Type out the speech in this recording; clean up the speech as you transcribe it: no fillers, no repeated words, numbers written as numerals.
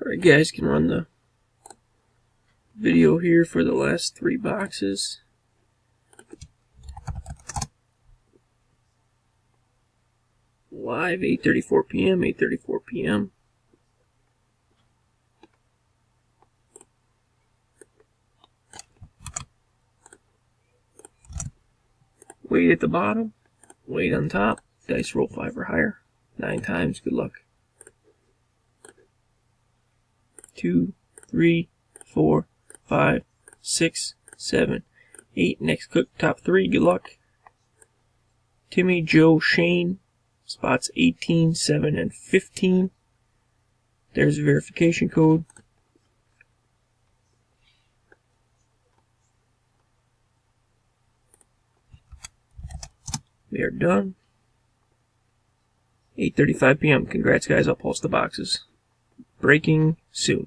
Alright guys, can run the video here for the last 3 boxes. Live 8:34 p.m. 8:34 p.m. Weight at the bottom, weight on top, dice roll 5 or higher, 9 times, good luck. 2, 3, 4, 5, 6, 7, 8. Next cook, top 3, good luck. Timmy, Joe, Shane, spots 18, 7, and 15. There's a verification code. We are done. 8:35 p.m. Congrats guys, I'll post the boxes. Breaking soon.